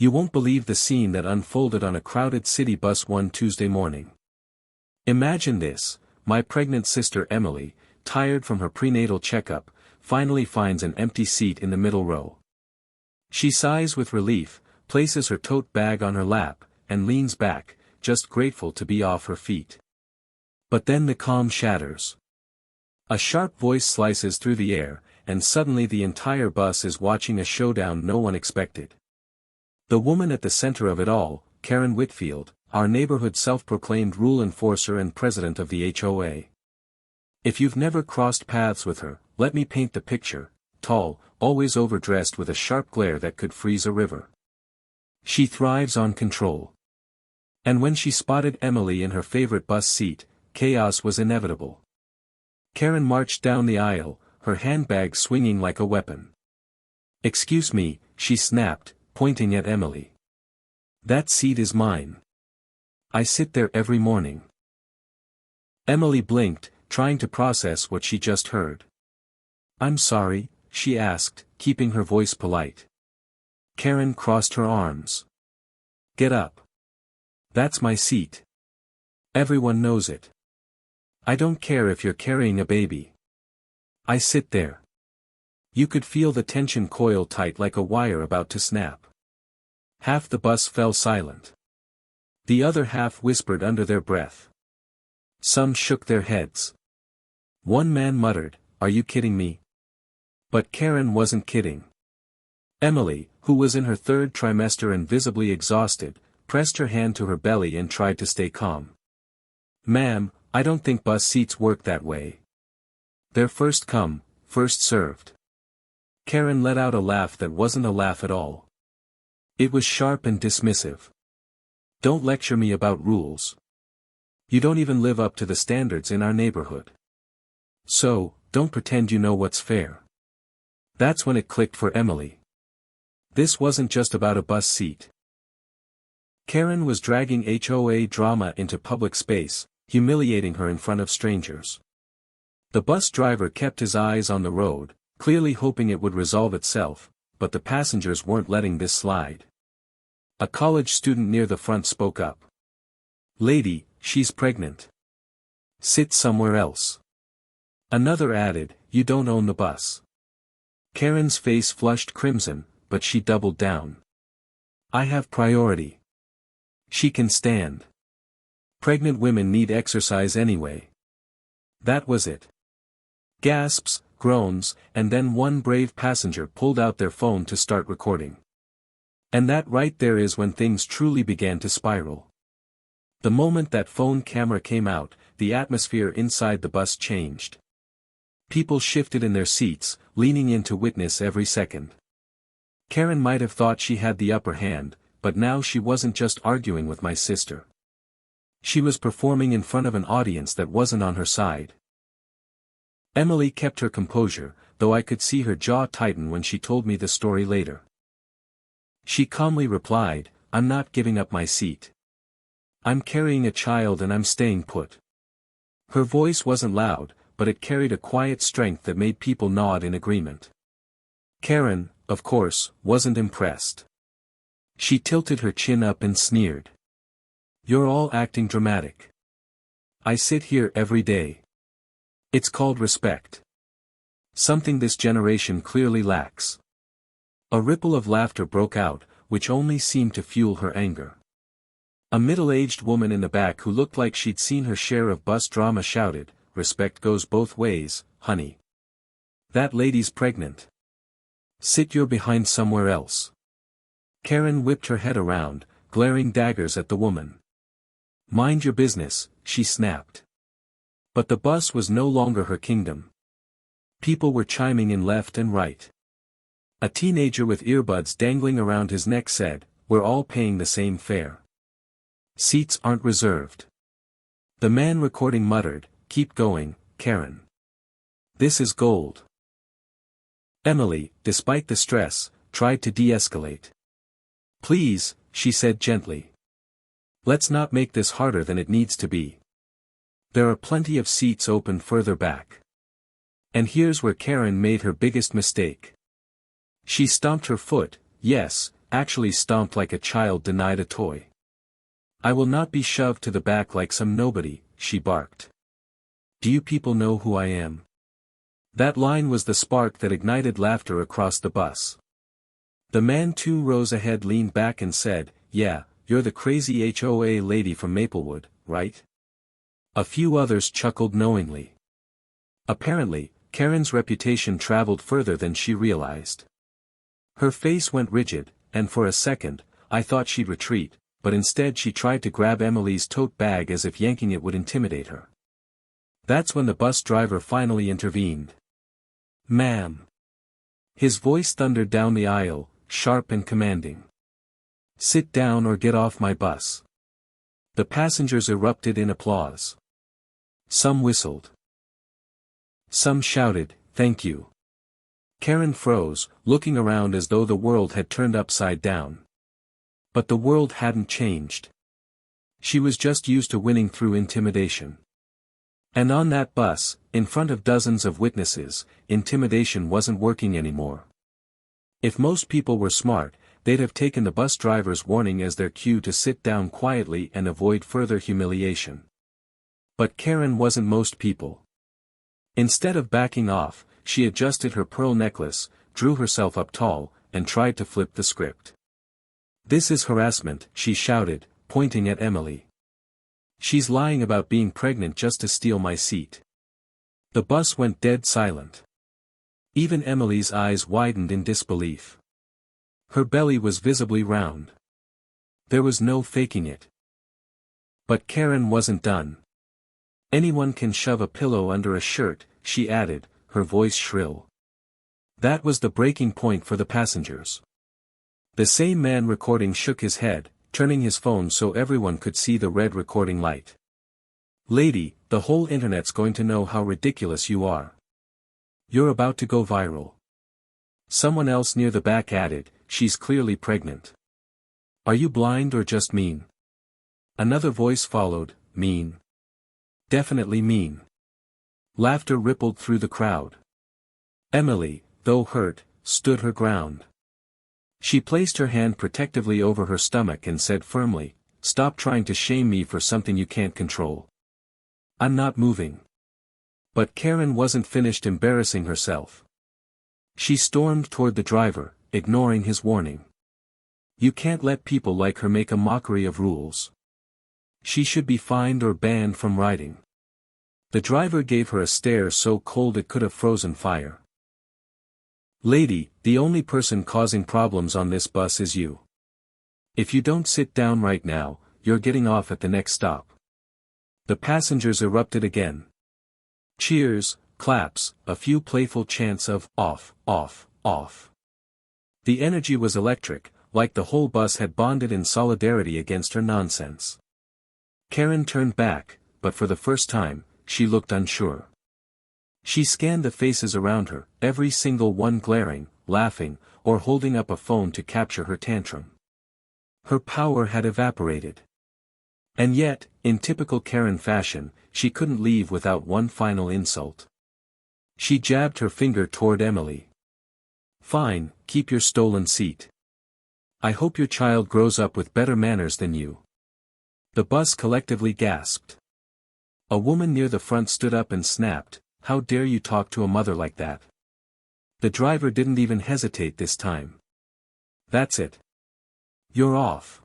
You won't believe the scene that unfolded on a crowded city bus one Tuesday morning. Imagine this: my pregnant sister Emily, tired from her prenatal checkup, finally finds an empty seat in the middle row. She sighs with relief, places her tote bag on her lap, and leans back, just grateful to be off her feet. But then the calm shatters. A sharp voice slices through the air, and suddenly the entire bus is watching a showdown no one expected. The woman at the center of it all, Karen Whitfield, our neighborhood self-proclaimed rule enforcer and president of the HOA. If you've never crossed paths with her, let me paint the picture: tall, always overdressed with a sharp glare that could freeze a river. She thrives on control. And when she spotted Emily in her favorite bus seat, chaos was inevitable. Karen marched down the aisle, her handbag swinging like a weapon. "Excuse me," she snapped, pointing at Emily. "That seat is mine. I sit there every morning." Emily blinked, trying to process what she just heard. "I'm sorry," she asked, keeping her voice polite. Karen crossed her arms. "Get up. That's my seat. Everyone knows it. I don't care if you're carrying a baby. I sit there." You could feel the tension coil tight like a wire about to snap. Half the bus fell silent. The other half whispered under their breath. Some shook their heads. One man muttered, "Are you kidding me?" But Karen wasn't kidding. Emily, who was in her third trimester and visibly exhausted, pressed her hand to her belly and tried to stay calm. "Ma'am, I don't think bus seats work that way. They're first come, first served." Karen let out a laugh that wasn't a laugh at all. It was sharp and dismissive. "Don't lecture me about rules. You don't even live up to the standards in our neighborhood. So, don't pretend you know what's fair." That's when it clicked for Emily. This wasn't just about a bus seat. Karen was dragging HOA drama into public space, humiliating her in front of strangers. The bus driver kept his eyes on the road, clearly hoping it would resolve itself, but the passengers weren't letting this slide. A college student near the front spoke up. "Lady, she's pregnant. Sit somewhere else." Another added, "You don't own the bus." Karen's face flushed crimson, but she doubled down. "I have priority. She can stand. Pregnant women need exercise anyway." That was it. Gasps, groans, and then one brave passenger pulled out their phone to start recording. And that right there is when things truly began to spiral. The moment that phone camera came out, the atmosphere inside the bus changed. People shifted in their seats, leaning in to witness every second. Karen might have thought she had the upper hand, but now she wasn't just arguing with my sister. She was performing in front of an audience that wasn't on her side. Emily kept her composure, though I could see her jaw tighten when she told me the story later. She calmly replied, "I'm not giving up my seat. I'm carrying a child and I'm staying put." Her voice wasn't loud, but it carried a quiet strength that made people nod in agreement. Karen, of course, wasn't impressed. She tilted her chin up and sneered. "You're all acting dramatic. I sit here every day. It's called respect. Something this generation clearly lacks." A ripple of laughter broke out, which only seemed to fuel her anger. A middle-aged woman in the back who looked like she'd seen her share of bus drama shouted, "Respect goes both ways, honey. That lady's pregnant. Sit your behind somewhere else." Karen whipped her head around, glaring daggers at the woman. "Mind your business," she snapped. But the bus was no longer her kingdom. People were chiming in left and right. A teenager with earbuds dangling around his neck said, "We're all paying the same fare. Seats aren't reserved." The man recording muttered, "Keep going, Karen. This is gold." Emily, despite the stress, tried to de-escalate. "Please," she said gently. "Let's not make this harder than it needs to be. There are plenty of seats open further back." And here's where Karen made her biggest mistake. She stomped her foot. Yes, actually stomped like a child denied a toy. "I will not be shoved to the back like some nobody," she barked. "Do you people know who I am?" That line was the spark that ignited laughter across the bus. The man 2 rows ahead leaned back and said, "Yeah, you're the crazy HOA lady from Maplewood, right?" A few others chuckled knowingly. Apparently, Karen's reputation traveled further than she realized. Her face went rigid, and for a second, I thought she'd retreat, but instead she tried to grab Emily's tote bag as if yanking it would intimidate her. That's when the bus driver finally intervened. "Ma'am." His voice thundered down the aisle, sharp and commanding. "Sit down or get off my bus." The passengers erupted in applause. Some whistled. Some shouted, "Thank you." Karen froze, looking around as though the world had turned upside down. But the world hadn't changed. She was just used to winning through intimidation. And on that bus, in front of dozens of witnesses, intimidation wasn't working anymore. If most people were smart, they'd have taken the bus driver's warning as their cue to sit down quietly and avoid further humiliation. But Karen wasn't most people. Instead of backing off, she adjusted her pearl necklace, drew herself up tall, and tried to flip the script. "This is harassment," she shouted, pointing at Emily. "She's lying about being pregnant just to steal my seat." The bus went dead silent. Even Emily's eyes widened in disbelief. Her belly was visibly round. There was no faking it. But Karen wasn't done. "Anyone can shove a pillow under a shirt," she added, her voice shrill. That was the breaking point for the passengers. The same man recording shook his head, turning his phone so everyone could see the red recording light. "Lady, the whole internet's going to know how ridiculous you are. You're about to go viral." Someone else near the back added, "She's clearly pregnant. Are you blind or just mean?" Another voice followed, "Mean. Definitely mean." Laughter rippled through the crowd. Emily, though hurt, stood her ground. She placed her hand protectively over her stomach and said firmly, "Stop trying to shame me for something you can't control. I'm not moving." But Karen wasn't finished embarrassing herself. She stormed toward the driver, ignoring his warning. You can't let people like her make a mockery of rules. She should be fined or banned from riding. The driver gave her a stare so cold it could have frozen fire. "Lady, the only person causing problems on this bus is you. If you don't sit down right now, you're getting off at the next stop." The passengers erupted again. Cheers, claps, a few playful chants of "off, off, off." The energy was electric, like the whole bus had bonded in solidarity against her nonsense. Karen turned back, but for the first time, she looked unsure. She scanned the faces around her, every single one glaring, laughing, or holding up a phone to capture her tantrum. Her power had evaporated. And yet, in typical Karen fashion, she couldn't leave without one final insult. She jabbed her finger toward Emily. "Fine, keep your stolen seat. I hope your child grows up with better manners than you." The bus collectively gasped. A woman near the front stood up and snapped, "How dare you talk to a mother like that?" The driver didn't even hesitate this time. "That's it. You're off."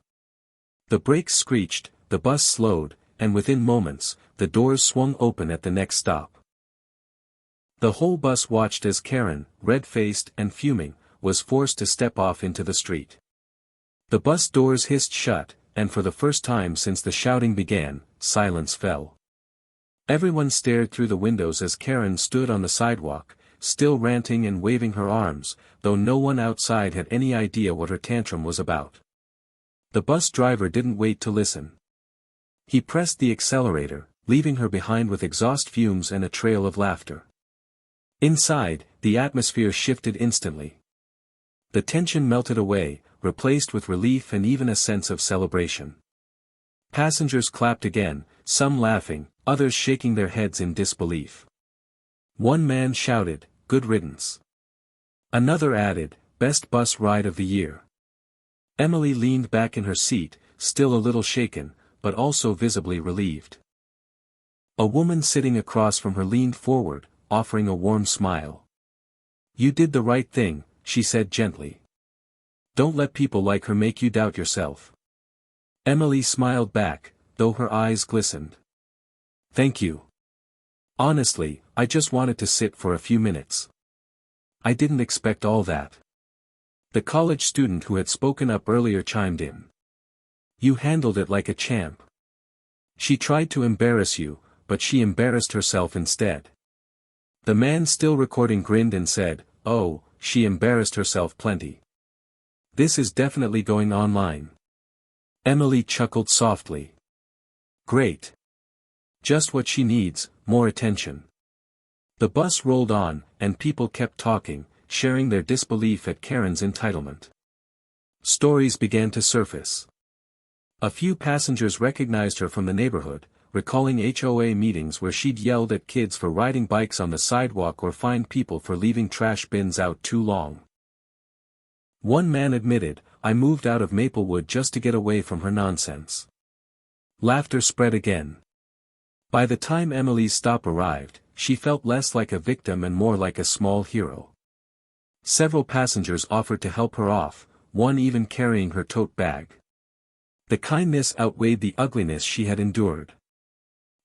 The brakes screeched, the bus slowed, and within moments, the doors swung open at the next stop. The whole bus watched as Karen, red-faced and fuming, was forced to step off into the street. The bus doors hissed shut, and for the first time since the shouting began, silence fell. Everyone stared through the windows as Karen stood on the sidewalk, still ranting and waving her arms, though no one outside had any idea what her tantrum was about. The bus driver didn't wait to listen. He pressed the accelerator, leaving her behind with exhaust fumes and a trail of laughter. Inside, the atmosphere shifted instantly. The tension melted away, replaced with relief and even a sense of celebration. Passengers clapped again, some laughing, others shaking their heads in disbelief. One man shouted, "Good riddance." Another added, "Best bus ride of the year." Emily leaned back in her seat, still a little shaken, but also visibly relieved. A woman sitting across from her leaned forward, offering a warm smile. "You did the right thing," she said gently. "Don't let people like her make you doubt yourself." Emily smiled back, though her eyes glistened. "Thank you. Honestly, I just wanted to sit for a few minutes. I didn't expect all that." The college student who had spoken up earlier chimed in. "You handled it like a champ. She tried to embarrass you, but she embarrassed herself instead." The man still recording grinned and said, "Oh, she embarrassed herself plenty. This is definitely going online." Emily chuckled softly. "Great. Just what she needs, more attention." The bus rolled on, and people kept talking, sharing their disbelief at Karen's entitlement. Stories began to surface. A few passengers recognized her from the neighborhood, recalling HOA meetings where she'd yelled at kids for riding bikes on the sidewalk or fined people for leaving trash bins out too long. One man admitted, "I moved out of Maplewood just to get away from her nonsense." Laughter spread again. By the time Emily's stop arrived, she felt less like a victim and more like a small hero. Several passengers offered to help her off, one even carrying her tote bag. The kindness outweighed the ugliness she had endured.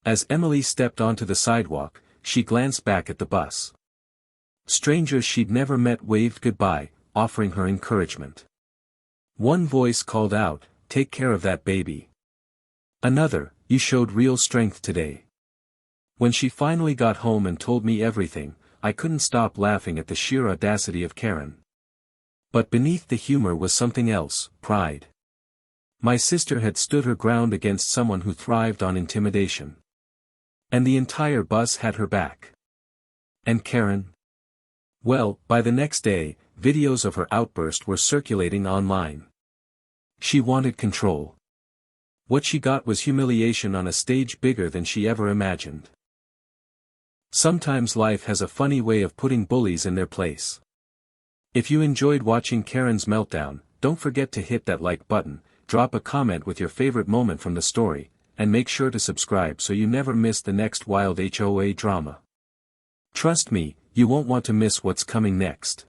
As Emily stepped onto the sidewalk, she glanced back at the bus. Strangers she'd never met waved goodbye, offering her encouragement. One voice called out, "Take care of that baby." Another, "You showed real strength today." When she finally got home and told me everything, I couldn't stop laughing at the sheer audacity of Karen. But beneath the humor was something else, pride. My sister had stood her ground against someone who thrived on intimidation. And the entire bus had her back. And Karen? Well, by the next day, videos of her outburst were circulating online. She wanted control. What she got was humiliation on a stage bigger than she ever imagined. Sometimes life has a funny way of putting bullies in their place. If you enjoyed watching Karen's meltdown, don't forget to hit that like button, drop a comment with your favorite moment from the story, and make sure to subscribe so you never miss the next wild HOA drama. Trust me, you won't want to miss what's coming next.